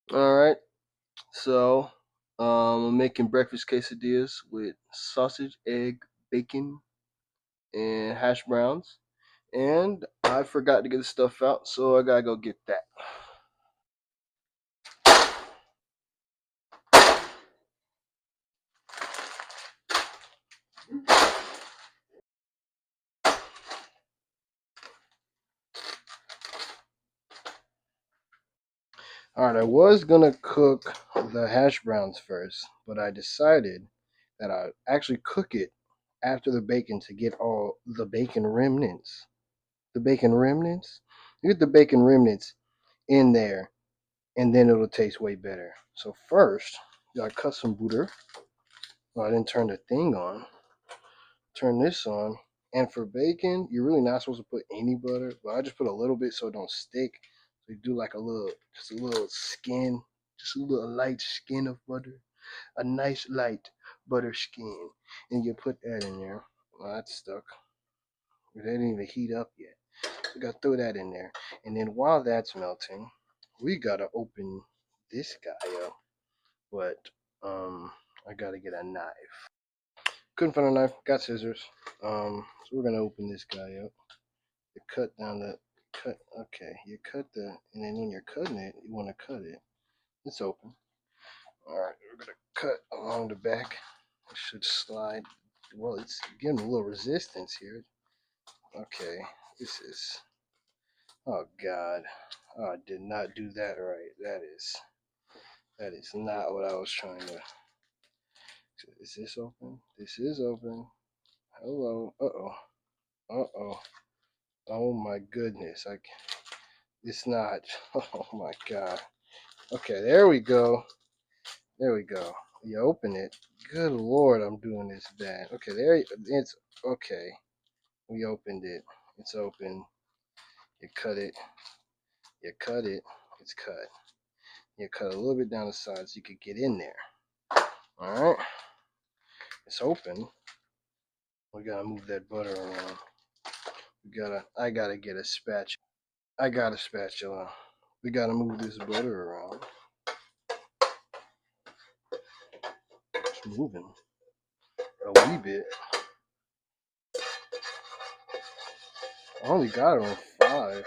All right, so I'm making breakfast quesadillas with sausage, egg, bacon, and hash browns. And I forgot to get the stuff out, so I gotta go get that. All right, I was gonna cook the hash browns first, but I decided that I'd actually cook it after the bacon to get all the bacon remnants. The bacon remnants? You get the bacon remnants in there, and then it'll taste way better. So first, you gotta cut some butter. Well, I didn't turn the thing on. Turn this on. And for bacon, you're really not supposed to put any butter, but I just put a little bit so it don't stick. So you do like just a little skin, just a little light skin of butter, a nice light butter skin, and you put that in there. Well, that's stuck. It didn't even heat up yet. We gotta throw that in there, and then while that's melting, we gotta open this guy up. But I gotta get a knife. Couldn't find a knife. Got scissors. So we're gonna open this guy up. You cut down the cut. Okay, you cut the, and then when you're cutting it, you want to cut it. It's open. All right, we're gonna cut along the back. It should slide. Well, it's getting a little resistance here. Okay, this is. Oh God, oh, I did not do that right. That is not what I was trying to. Is this open? This is open. Hello. Uh oh. Uh oh. Oh my goodness. It's not. Oh my God. Okay, there we go. There we go. You open it. Good Lord, I'm doing this bad. Okay, there it's okay. We opened it. It's open. You cut it. You cut it. It's cut. You cut a little bit down the side so you could get in there. All right. It's open. We gotta move that butter around. I gotta get a spatula. I got a spatula. We gotta move this butter around. It's moving a wee bit. I only got it on 5.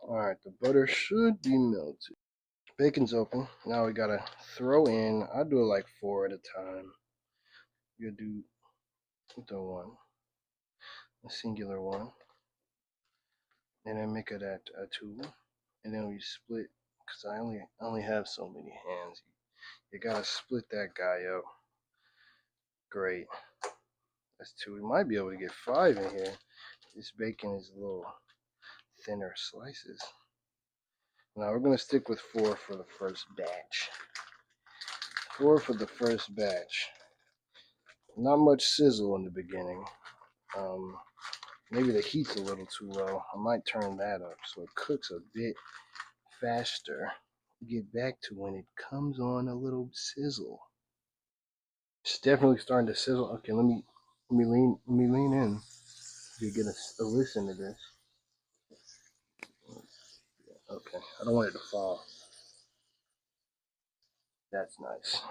Alright, the butter should be melted. Bacon's open. Now we gotta throw in, I do it like 4 at a time. You do the one, a singular one, and then make it at a 2, and then we split, because I only have so many hands. You gotta split that guy up. Great. That's 2. We might be able to get 5 in here. This bacon is a little thinner slices. Now we're gonna stick with 4 for the first batch. 4 for the first batch. Not much sizzle in the beginning. Um, Maybe the heat's a little too low. I might turn that up so it cooks a bit faster. Get back to when it comes on a little sizzle. It's definitely starting to sizzle. Okay, let me lean in. You get a listen to this. Okay, I don't want it to fall. That's nice.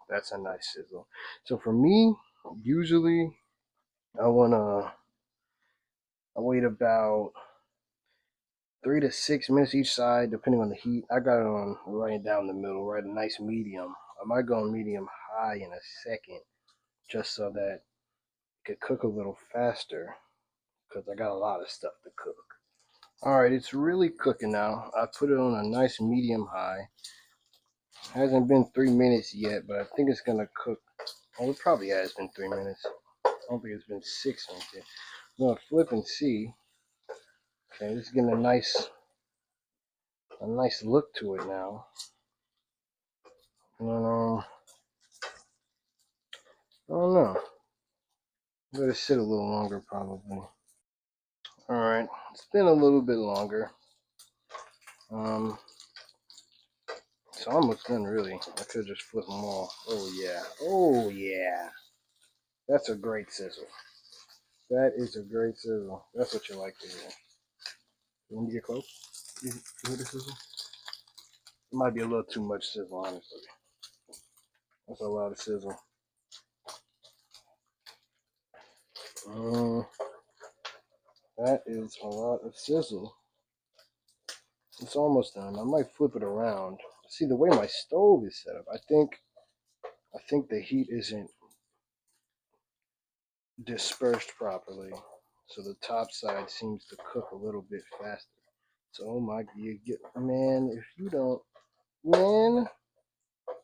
That's a nice sizzle. So for me, usually I wanna I wait about 3 to 6 minutes each side, depending on the heat. I got it on right down the middle, right, a nice medium. I might go on medium high in a second, just so that it could cook a little faster, because I got a lot of stuff to cook. All right, it's really cooking now. I put it on a nice medium high. Hasn't been 3 minutes yet, but I think it's gonna cook. Oh, it probably has been 3 minutes. I don't think it's been 6 minutes yet. I'm gonna flip and see. Okay, it's getting a nice look to it now. And I don't know. Let it sit a little longer, probably. All right, it's been a little bit longer. Um, it's almost done, really. I could just flip them all. Oh yeah, oh yeah. That's a great sizzle. That is a great sizzle. That's what you like to hear. You want me to get close? You hear the sizzle? It might be a little too much sizzle, honestly. That's a lot of sizzle. Mm, that is a lot of sizzle. It's almost done. I might flip it around. See the way my stove is set up. I think the heat isn't dispersed properly, so the top side seems to cook a little bit faster. So oh my, you get man, if you don't, man,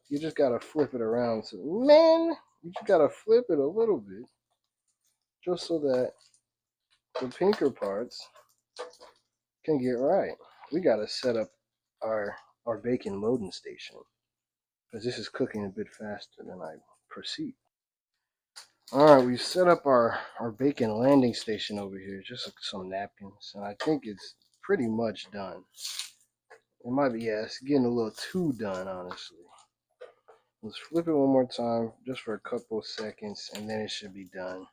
you just gotta flip it around. So man, you just gotta flip it a little bit, just so that the pinker parts can get right. We gotta set up our bacon loading station because this is cooking a bit faster than I perceive. All right, we've set up our bacon landing station over here, just some napkins, and I think it's pretty much done. It might be, yeah, it's getting a little too done, honestly. Let's flip it one more time, just for a couple of seconds, and then it should be done.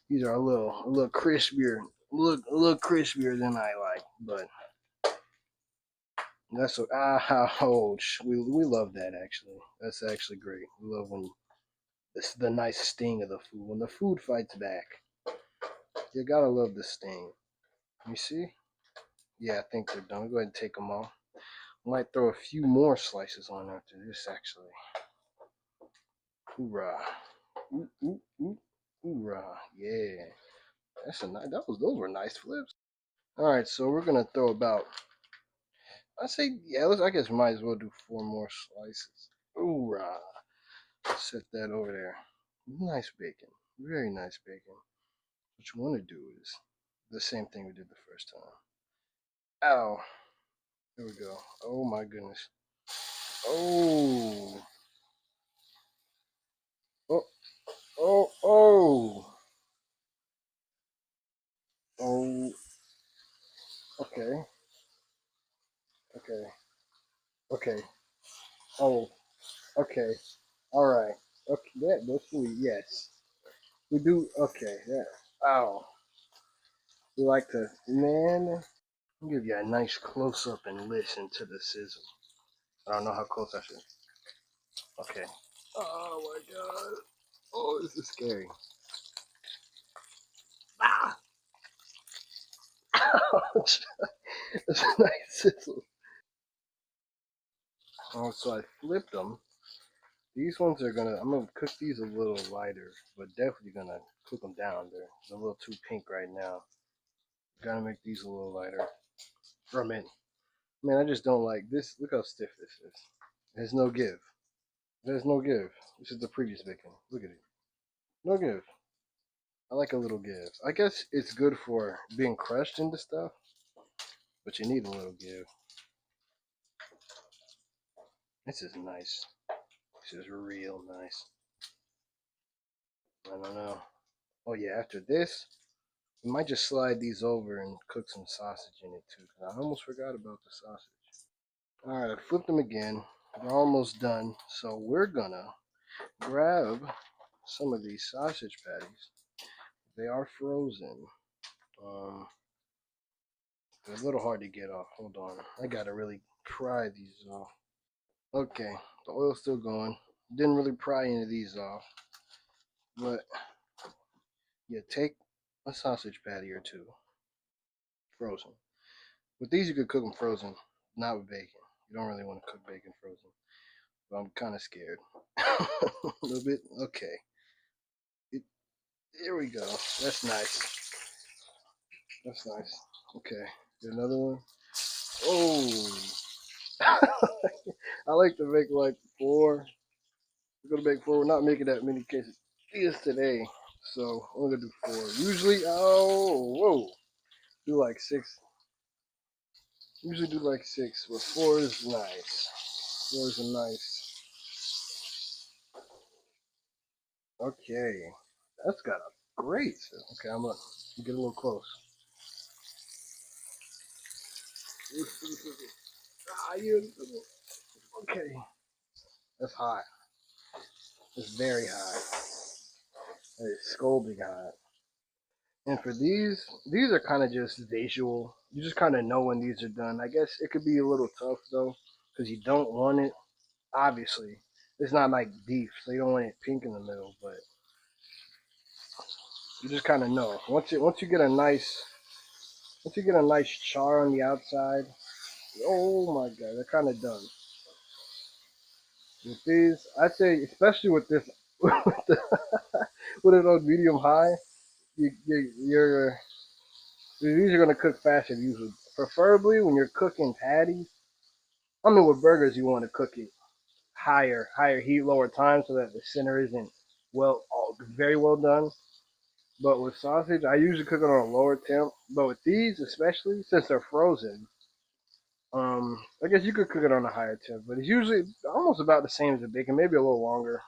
These are a little crispier, a little crispier than I like, but that's what, ouch. We love that actually. That's actually great. We love when it's the nice sting of the food. When the food fights back, you gotta love the sting. You see? Yeah, I think they're done. Go ahead and take them off. Might throw a few more slices on after this actually. Hoorah! Ooh, ooh, ooh, hoorah! Yeah, that's a nice. Those were nice flips. All right, so we're gonna throw about. I say yeah. I guess we might as well do 4 more slices. Hoorah! Set that over there. Nice bacon. Very nice bacon. What you want to do is the same thing we did the first time. Ow. Here we go. Oh my goodness. Oh. Oh. Oh. Oh. Oh. Okay. Okay. Okay. Oh. Okay. All right. Okay. That's sweet. Yes. We do. Okay. Yeah. Ow. We like to. Man. I'll give you a nice close up and listen to the sizzle. I don't know how close I should. Okay. Oh my god. Oh, this is scary. Ah! Ouch. That's a nice sizzle. Oh, so I flipped them. These ones are gonna. I'm gonna cook these a little lighter, but definitely gonna cook them down. They're a little too pink right now. Gotta make these a little lighter for a minute. Man, I just don't like this. Look how stiff this is. There's no give. There's no give. This is the previous bacon. Look at it. No give. I like a little give. I guess it's good for being crushed into stuff, but you need a little give. This is nice. This is real nice. I don't know. Oh yeah, after this, we might just slide these over and cook some sausage in it too. 'Cause I almost forgot about the sausage. All right, I flipped them again. They're almost done. So we're gonna grab some of these sausage patties. They are frozen. Um, they're a little hard to get off. Hold on. I gotta really pry these off. Okay, the oil's still going. Didn't really pry any of these off. But yeah, take a sausage patty or two, frozen. With these, you could cook them frozen, not with bacon. You don't really want to cook bacon frozen. But I'm kind of scared. A little bit. Okay. It, here we go. That's nice. That's nice. Okay. Get another one. Oh. I like to make like 4. We're gonna make 4. We're not making that many cases today, so I'm gonna do 4. Usually, oh, whoa, do like 6. Usually do like 6, but 4 is nice. 4 is a nice. Okay, that's got a great. Okay, I'm gonna get a little close. Okay, that's hot. It's very hot. It's scalding hot. And for these are kind of just visual. You just kind of know when these are done. I guess it could be a little tough though, because you don't want it. Obviously, it's not like beef, so you don't want it pink in the middle. But you just kind of know once you get a nice char on the outside. Oh my god, they're kind of done. With these, I'd say, especially with this, with it on medium high, you're these are gonna cook faster usually. Preferably when you're cooking patties. I mean, with burgers, you want to cook it higher heat, lower time, so that the center isn't very well done. But with sausage, I usually cook it on a lower temp. But with these, especially since they're frozen, I guess you could cook it on a higher temp. But it's usually almost about the same as the bacon, maybe a little longer.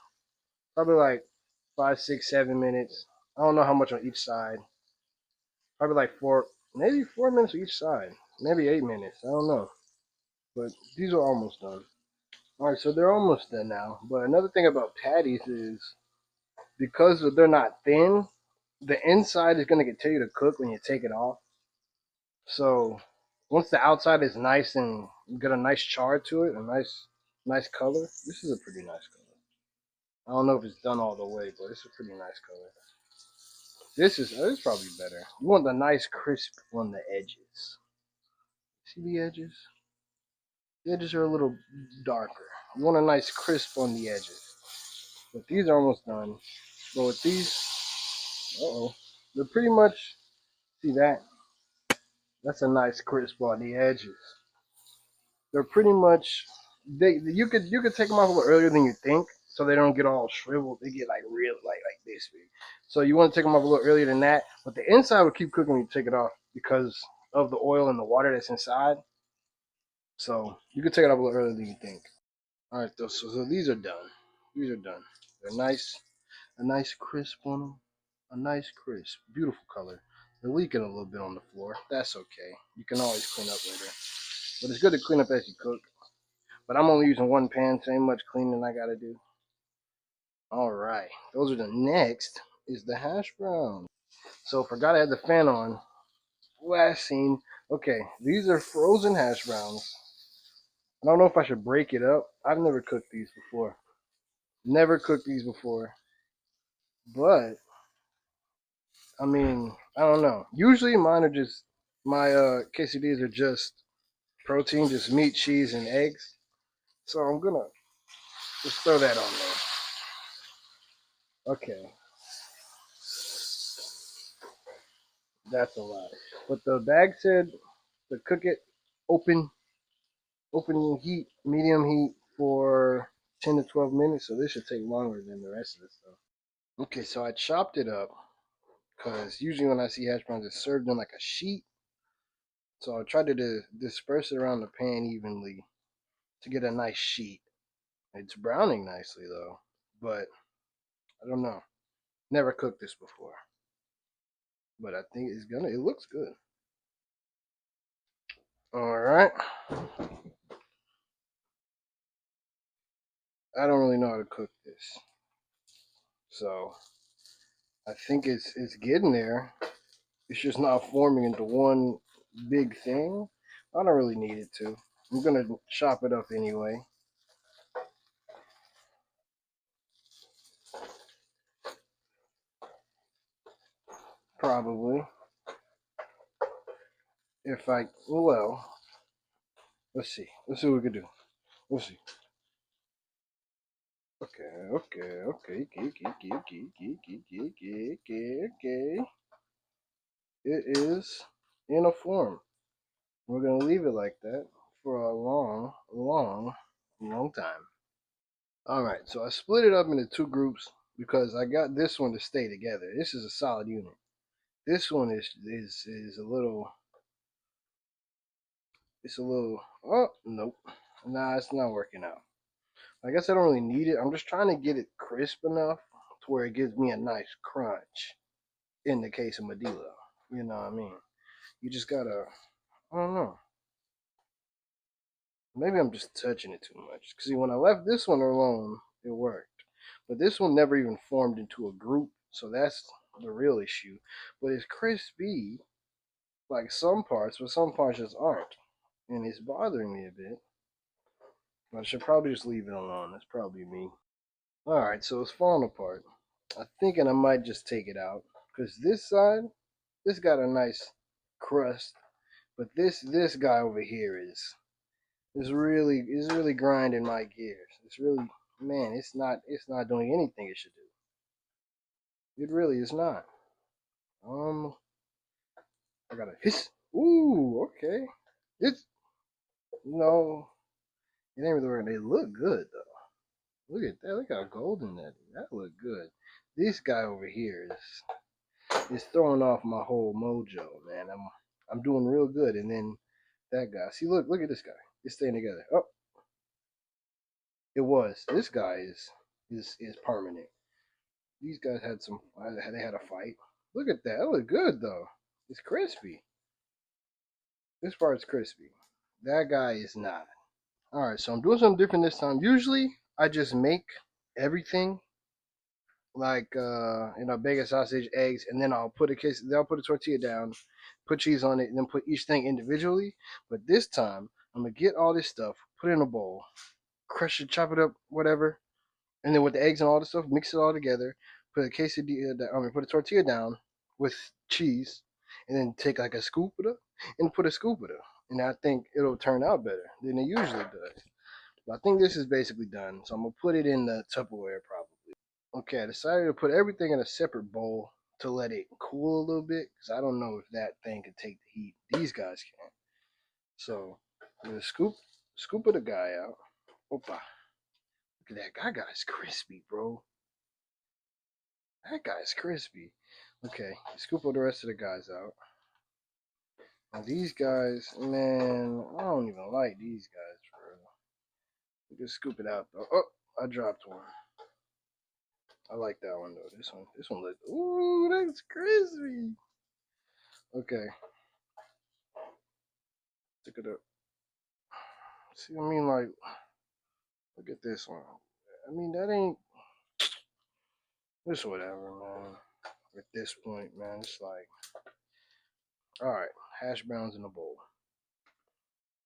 Probably like 5, 6, 7 minutes. I don't know how much on each side. Probably like maybe 4 minutes on each side. Maybe 8 minutes. I don't know. But these are almost done. All right, so they're almost done now. But another thing about patties is because they're not thin, the inside is going to continue to cook when you take it off. So once the outside is nice and got a nice char to it, a nice color. This is a pretty nice color. I don't know if it's done all the way, but it's a pretty nice color. This is probably better. You want the nice crisp on the edges. See the edges? The edges are a little darker. You want a nice crisp on the edges. But these are almost done. But with these, they're pretty much, see that? That's a nice crisp on the edges. They're pretty much, you could take them off a little earlier than you think, so they don't get all shriveled. They get like real like this big. So you want to take them off a little earlier than that, but the inside will keep cooking when you take it off because of the oil and the water that's inside. So you could take it off a little earlier than you think. All right, so these are done. These are done. They're nice, a nice crisp on them, a nice crisp, beautiful color. They're leaking a little bit on the floor. That's okay. You can always clean up later. But it's good to clean up as you cook. But I'm only using one pan, so ain't much cleaning I gotta do. All right, those are the next is the hash brown. So forgot I had the fan on. Last scene. Okay, these are frozen hash browns. I don't know if I should break it up. I've never cooked these before. Never cooked these before. But I mean, I don't know. Usually mine are just my quesadillas are just protein, just meat, cheese, and eggs. So I'm gonna just throw that on there. Okay, that's a lot. But the bag said to cook it open open heat, medium heat for 10 to 12 minutes. So this should take longer than the rest of the stuff. Okay, so I chopped it up because usually when I see hash browns, it's served in like a sheet. So I tried to disperse it around the pan evenly to get a nice sheet. It's browning nicely though, but I don't know. Never cooked this before, but I think it's gonna. It looks good. All right. I don't really know how to cook this, so I think it's getting there. It's just not forming into one big thing. I don't really need it to. I'm gonna chop it up anyway. Probably. If I well, let's see. Let's see what we can do. Let's see. Okay. It is in a form. We're gonna leave it like that for a long time. All right, so I split it up into two groups because I got this one to stay together. This is a solid unit. This one is a little. It's a little. Oh nope, nah, it's not working out. I guess I don't really need it. I'm just trying to get it crisp enough to where it gives me a nice crunch. In the case of Medila, you know what I mean. You just gotta. I don't know. Maybe I'm just touching it too much. Cause see, when I left this one alone, it worked. But this one never even formed into a group, so that's the real issue. But it's crispy, like some parts, but some parts just aren't, and it's bothering me a bit. I should probably just leave it alone. That's probably me. Alright, so it's falling apart. I'm thinking I might just take it out. Because this side, this got a nice crust. But this guy over here is really grinding my gears. It's really, man, it's not doing anything it should do. It really is not. Um I gotta hiss. Ooh, okay. It's no, it ain't really working. They look good though. Look at that. Look how golden that is. That look good. This guy over here is throwing off my whole mojo, man. I'm doing real good, and then that guy. See, look at this guy. It's staying together. Oh, it was. This guy is permanent. These guys had some. They had a fight. Look at that. That look good though. It's crispy. This part's crispy. That guy is not. All right, so I'm doing something different this time. Usually, I just make everything like bacon, sausage, eggs, and then I'll put a tortilla down, put cheese on it, and then put each thing individually. But this time, I'm gonna get all this stuff, put it in a bowl, crush it, chop it up, whatever, and then with the eggs and all the stuff, mix it all together. Put a put a tortilla down with cheese, and then take like a scoop of it and put a scoop of it, and I think it'll turn out better than it usually does. But I think this is basically done, so I'm gonna put it in the Tupperware probably. Okay, I decided to put everything in a separate bowl to let it cool a little bit because I don't know if that thing can take the heat. These guys can. So I'm gonna scoop of the guy out. Opa! Look at that guy. Guy's crispy, bro. That guy's crispy. Okay, scoop all the rest of the guys out. Now these guys, man, I don't even like these guys, bro. Just scoop it out though. Oh, I dropped one. I like that one though. This one looks. Ooh, that's crispy. Okay, stick it up. See, I mean, like, look at this one. I mean, that ain't. It's whatever, man. At this point, man, it's like, all right, hash browns in a bowl.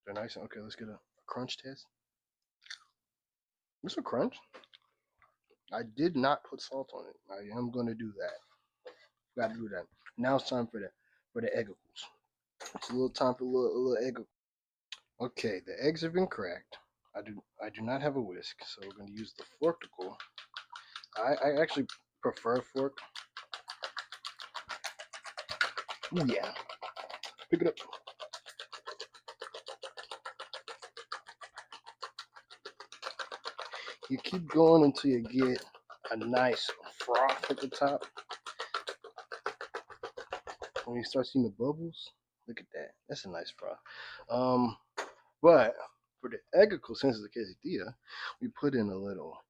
They're nice. Okay, let's get a crunch test. This a crunch. I did not put salt on it. I am gonna do that. Got to do that. Now it's time for the egg. It's a little time for a little egg. Okay, the eggs have been cracked. I do not have a whisk, so we're gonna use the forkicle. I actually prefer fork. Ooh, yeah, pick it up. You keep going until you get a nice froth at the top. When you start seeing the bubbles, look at that. That's a nice froth. Um, but for the eggicle, since it's a quesadilla, we put in a little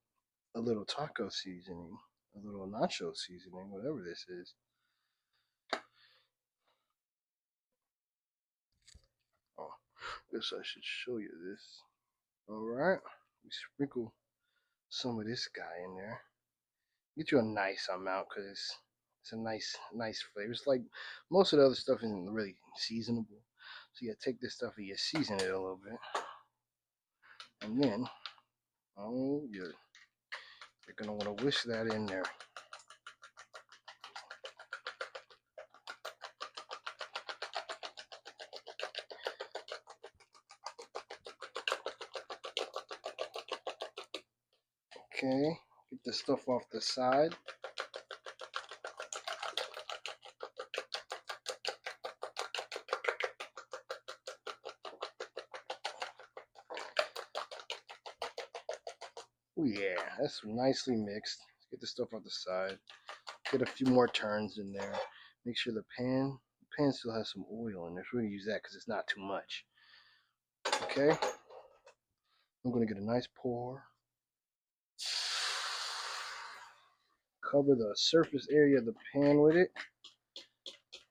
taco seasoning, a little nacho seasoning, whatever this is. Oh, guess I should show you this. All right, we sprinkle some of this guy in there. Get you a nice amount because it's a nice flavor. It's like most of the other stuff isn't really seasonable, so you gotta take this stuff and you season it a little bit, and then oh you're gonna want to whisk that in there. Okay, get the stuff off the side. Oh yeah, that's nicely mixed. Get the stuff off the side. Get a few more turns in there. Make sure the pan still has some oil in there. So we're gonna use that because it's not too much. Okay, I'm gonna get a nice pour. Cover the surface area of the pan with it.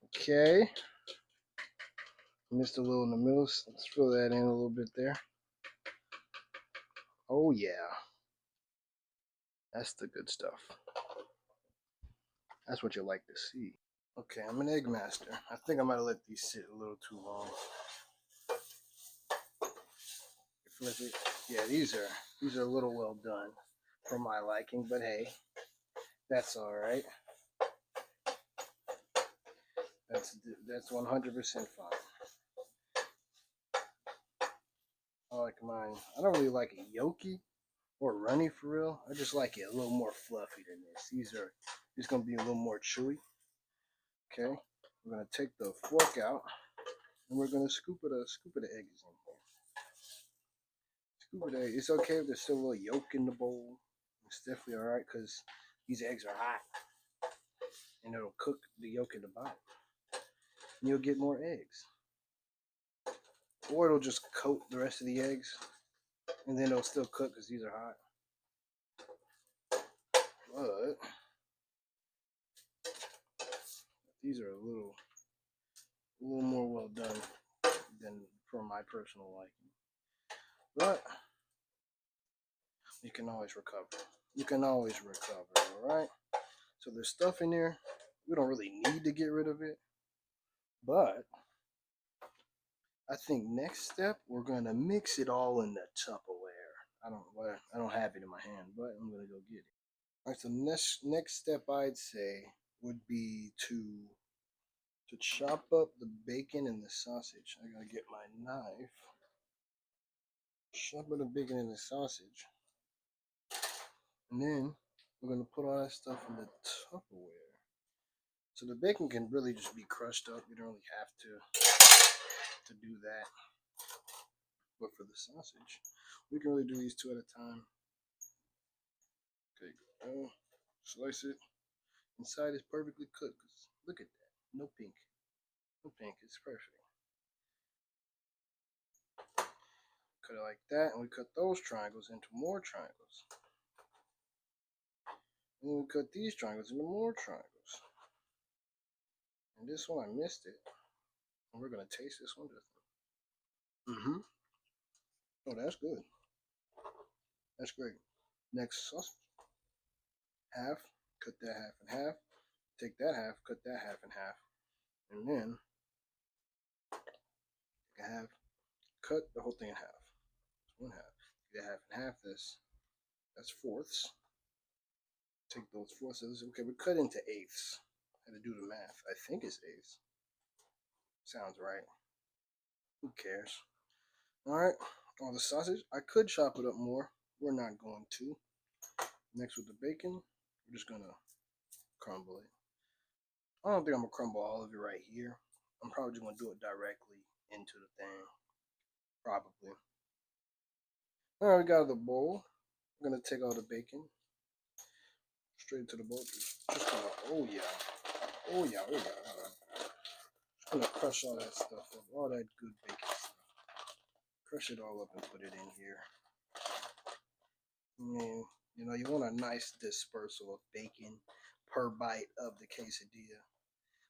Okay, missed a little in the middle. So let's fill that in a little bit there. Oh yeah, that's the good stuff. That's what you like to see. Okay, I'm an egg master. I think I might have let these sit a little too long. flip it. Yeah, these are a little well done for my liking, but hey, that's all right. That's 100% fine. I like mine. I don't really like it yolky or runny for real. I just like it a little more fluffy than this. These are just gonna be a little more chewy. Okay, we're gonna take the fork out and we're gonna scoop it of eggs in here. Scoop it of. It's okay if there's still a little yolk in the bowl. It's definitely all right because these eggs are hot and it'll cook the yolk in the bottom. And you'll get more eggs. Or it'll just coat the rest of the eggs and then it'll still cook because these are hot. But these are a little more well done than for my personal liking. But you can always recover. You can always recover, alright? So there's stuff in there. We don't really need to get rid of it. But I think next step we're gonna mix it all in the Tupperware. I don't have it in my hand, but I'm gonna go get it. Alright, so next step I'd say would be to chop up the bacon and the sausage. I gotta get my knife. Chop up the bacon and the sausage. And then we're gonna put all that stuff in the Tupperware. So the bacon can really just be crushed up. You don't really have to do that. But for the sausage, we can really do these two at a time. Okay, go. Slice it. Inside is perfectly cooked. Look at that. No pink. No pink. It's perfect. Cut it like that, and we cut those triangles into more triangles. And then we cut these triangles into more triangles. And this one, I missed it. And we're going to taste this one different. Oh, that's good. That's great. Next sausage. Half. Cut that half in half. Take that half. Cut that half in half. And then take a half. Cut the whole thing in half. One half. Take that half in half. That's fourths. Take those fourths. Okay, we cut into eighths. I had to do the math. I think it's eighths. Sounds right. Who cares? Alright, all the sausage. I could chop it up more. We're not going to. Next with the bacon, we're just gonna crumble it. I don't think I'm gonna crumble all of it right here. I'm probably just gonna do it directly into the thing. Probably. Alright, we got the bowl. We're gonna take all the bacon straight to the bowl. Just gonna, oh yeah. Oh yeah, oh yeah. Just gonna crush all that stuff up. All that good bacon stuff. Crush it all up and put it in here. And, you know, you want a nice dispersal of bacon per bite of the quesadilla.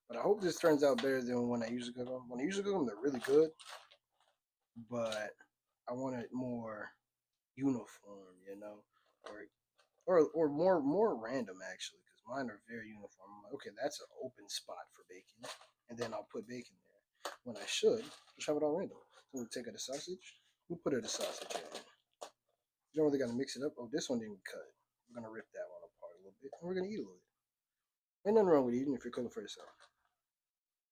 But I hope this turns out better than when I usually cook them. When I usually cook them, they're really good. But I want it more uniform, you know, or more random actually, because mine are very uniform. I'm like, okay, that's an open spot for bacon, and then I'll put bacon there. When I should just have it all random. So we take out the sausage. We put it the sausage in. You don't really gotta mix it up. Oh, this one didn't cut. We're gonna rip that one apart a little bit, and we're gonna eat a little bit. Ain't nothing wrong with eating if you're cooking for yourself.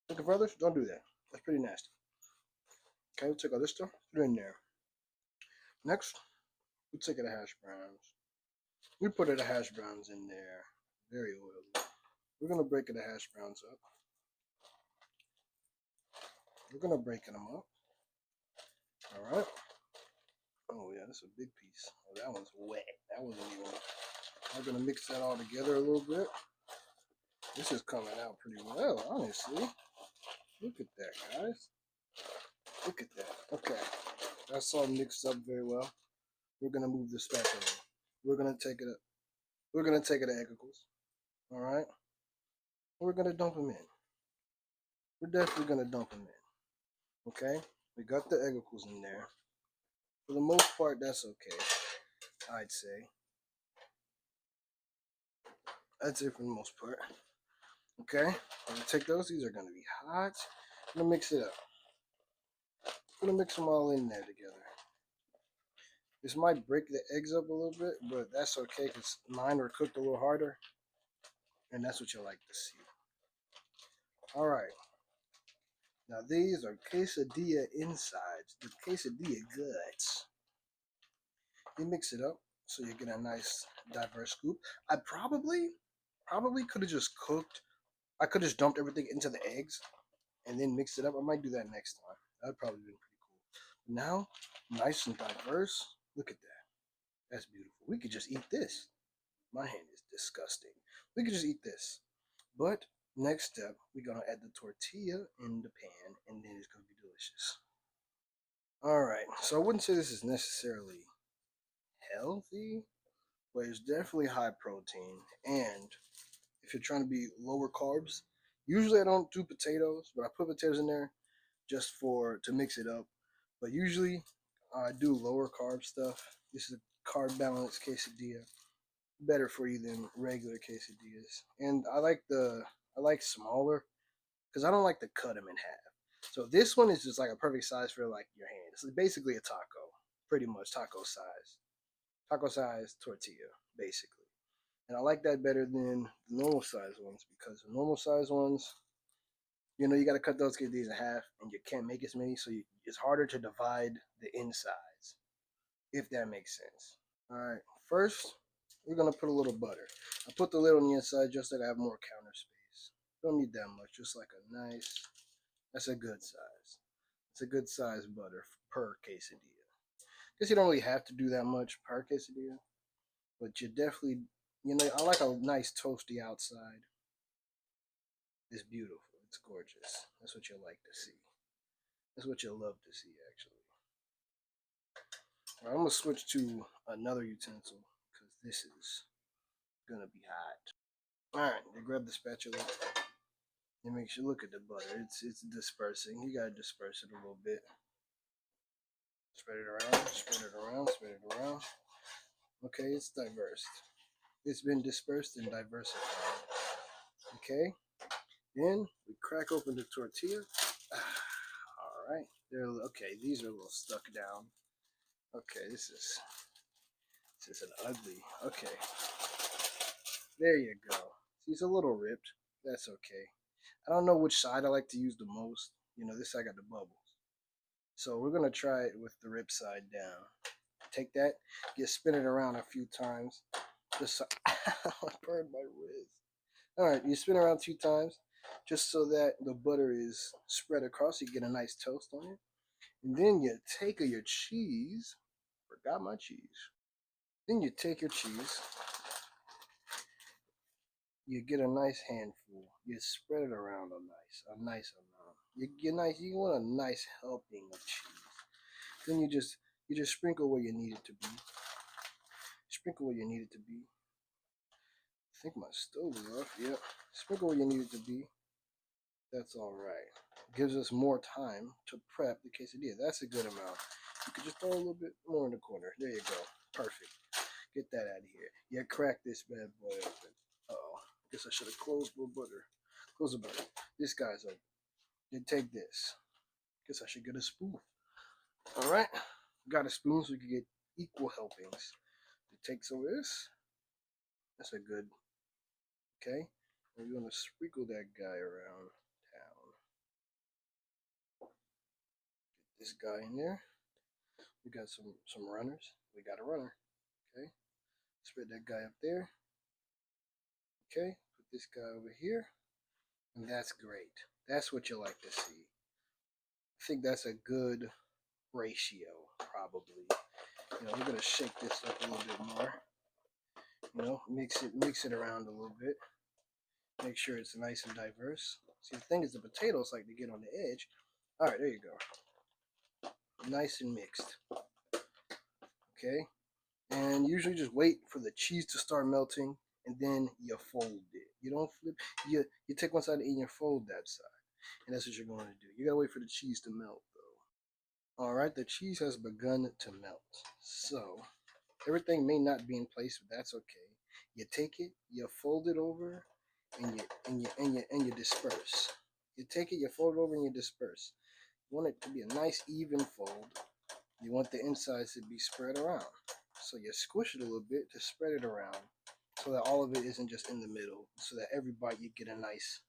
Cooking for others, don't do that. That's pretty nasty. Okay, we'll take all this stuff, put it in there. Next, we take the hash browns. We put the hash browns in there. Very oily. We're gonna break the hash browns up. We're gonna break them up. Alright. Oh yeah, that's a big piece. Oh, that one's wet. That wasn't even. I'm gonna mix that all together a little bit. This is coming out pretty well, honestly. Look at that, guys. Look at that. Okay. That's all mixed up very well. We're gonna move this back over. We're gonna take it. We're gonna take it to eggicles. All right. We're gonna dump them in. We're definitely gonna dump them in. Okay. We got the eggicles in there. For the most part, that's okay. I'd say. I'd say for the most part. Okay. I'm gonna take those. These are gonna be hot. I'm gonna mix it up. I'm gonna mix them all in there together. This might break the eggs up a little bit, but that's okay because mine were cooked a little harder, and that's what you like to see. All right. Now these are quesadilla insides, the quesadilla guts. You mix it up so you get a nice diverse scoop. I probably could have just cooked. I could have just dumped everything into the eggs and then mixed it up. I might do that next time. That'd probably been pretty cool. Now, nice and diverse. Look at that. That's beautiful. We could just eat this. My hand is disgusting. We could just eat this. But next step, we're gonna add the tortilla in the pan, and then it's gonna be delicious. All right. So I wouldn't say this is necessarily healthy, but it's definitely high protein. And if you're trying to be lower carbs, usually I don't do potatoes, but I put potatoes in there just for to mix it up. But usually I do lower carb stuff. This is a carb balanced quesadilla, better for you than regular quesadillas. And I like smaller because I don't like to cut them in half. So this one is just like a perfect size for like your hand. It's basically a taco, pretty much taco size tortilla, basically. And I like that better than the normal size ones because the normal size ones, you got to cut those quesadillas in half, and you can't make as many, so it's harder to divide the insides, if that makes sense. All right, first we're gonna put a little butter. I put the lid on the inside just so I have more counter space. Don't need that much, just like a nice. That's a good size. It's a good size butter per quesadilla. Guess you don't really have to do that much per quesadilla, but you definitely, I like a nice toasty outside. It's beautiful. It's gorgeous. That's what you like to see. That's what you love to see, actually. All right, I'm gonna switch to another utensil because this is gonna be hot. All right, you grab the spatula. It makes you look at the butter. It's dispersing. You gotta disperse it a little bit. Spread it around. Spread it around. Spread it around. Okay, it's diverse. It's been dispersed and diversified. Okay, then we crack open the tortilla. All right, they're okay. These are a little stuck down. Okay, this is an ugly. Okay, there you go. See, it's a little ripped. That's okay. I don't know which side I like to use the most. This side got the bubbles. So we're gonna try it with the rip side down. Take that, you spin it around a few times. Just so I burned my wrist. All right, you spin around 2 times, just so that the butter is spread across. You get a nice toast on it, and then you take your cheese. Forgot my cheese. Then you take your cheese. You get a nice handful. You spread it around a nice amount. You get nice. You want a nice helping of cheese. Then you just sprinkle where you need it to be. Sprinkle where you need it to be. I think my stove is off. Yep. Sprinkle where you need it to be. That's all right. Gives us more time to prep the quesadilla. That's a good amount. You could just throw a little bit more in the corner. There you go. Perfect. Get that out of here. Yeah, crack this bad boy open. Uh-oh. Guess I should have closed the butter. Close the butter. This guy's open. Then take this. Guess I should get a spoon. All right. Got a spoon so we can get equal helpings. It takes over this. That's a good. Okay. And we're gonna sprinkle that guy around town. Get this guy in there. We got some runners. We got a runner. Okay. Spread that guy up there. Okay. Put this guy over here. And that's great. That's what you like to see. I think that's a good ratio, probably. We're gonna shake this up a little bit more. Mix it around a little bit. Make sure it's nice and diverse. See, the thing is, the potatoes like to get on the edge. All right, there you go. Nice and mixed. Okay, and usually just wait for the cheese to start melting, and then you fold it. You don't flip. You take one side and you fold that side, and that's what you're going to do. You gotta wait for the cheese to melt, though. All right, the cheese has begun to melt. So everything may not be in place, but that's okay. You take it, you fold it over, and you disperse. You take it, you fold it over, and you disperse. You want it to be a nice even fold. You want the insides to be spread around. So you squish it a little bit to spread it around so that all of it isn't just in the middle. So that every bite you get a nice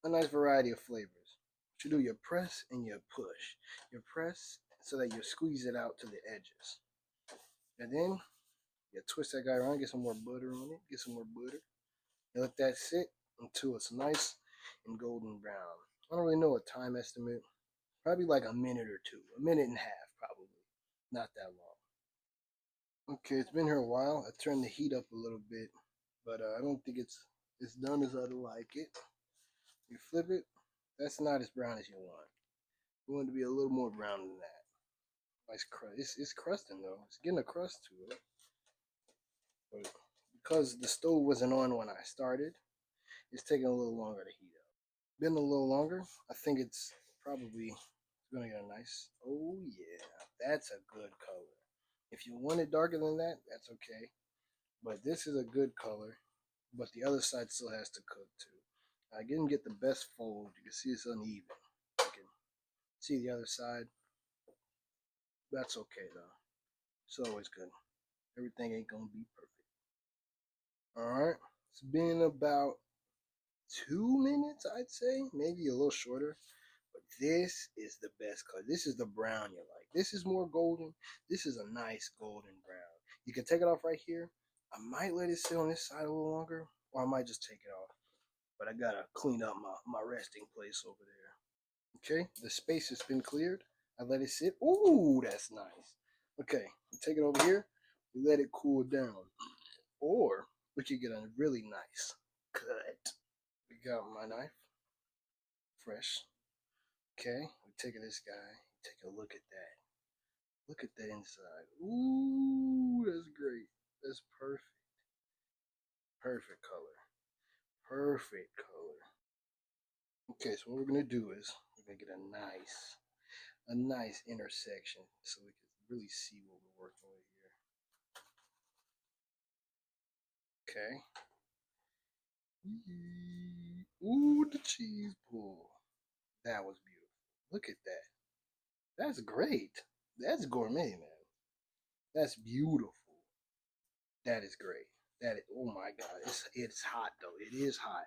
a nice variety of flavors. What you do, you press and you push. You press so that you squeeze it out to the edges. And then you twist that guy around, get some more butter on it, get some more butter. You let that sit until it's nice and golden brown. I don't really know a time estimate. Probably like a minute or two. A minute and a half, probably. Not that long. Okay, it's been here a while. I turned the heat up a little bit, but I don't think it's done as I'd like it. You flip it. That's not as brown as you want. You want it to be a little more brown than that. Nice crust. It's crusting though. It's getting a crust to it. But because the stove wasn't on when I started, it's taking a little longer to heat up. Been a little longer. I think it's probably gonna get a nice. Oh yeah, that's a good color. If you want it darker than that, that's okay. But this is a good color. But the other side still has to cook too. I didn't get the best fold. You can see it's uneven. You can see the other side. That's okay though. It's always good. Everything ain't gonna be perfect. Alright. It's been about 2 minutes, I'd say. Maybe a little shorter. But this is the best color. This is the brown you like. This is more golden. This is a nice golden brown. You can take it off right here. I might let it sit on this side a little longer, or I might just take it off. But I gotta clean up my resting place over there. Okay, the space has been cleared. I let it sit. Ooh, that's nice. Okay, take it over here. We let it cool down. Or we could get a really nice cut. We got my knife, fresh. Okay, we take this guy. Take a look at that. Look at the inside. Ooh, that's great. That's perfect. Perfect color. Perfect color. Okay, so what we're gonna do is we're gonna get a nice intersection so we can really see what we're working with here. Okay. Ooh, the cheese pull. That was beautiful. Look at that. That's great. That's gourmet, man. That's beautiful. That is great. That is, oh my god, it's hot though. It is hot.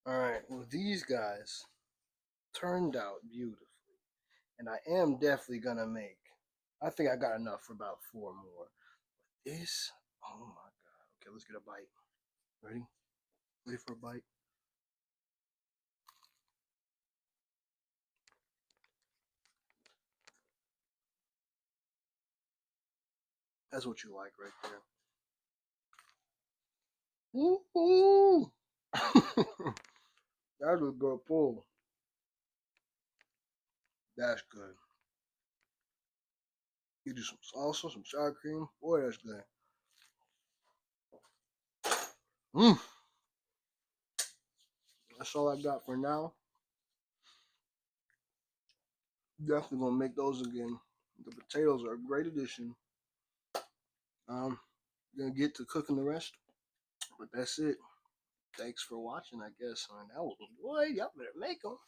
All right. Well, these guys turned out beautifully, and I am definitely gonna make. I think I got enough for about 4 more. This, oh my god. Okay, let's get a bite. Ready? Ready for a bite? That's what you like right there. Ooh. That's a good pull. That's good. You do some salsa, some sour cream. Boy, that's good. Mm. That's all I got for now. Definitely gonna make those again. The potatoes are a great addition. Gonna get to cooking the rest, but that's it. Thanks for watching. I guess that was boy. Y'all better make them.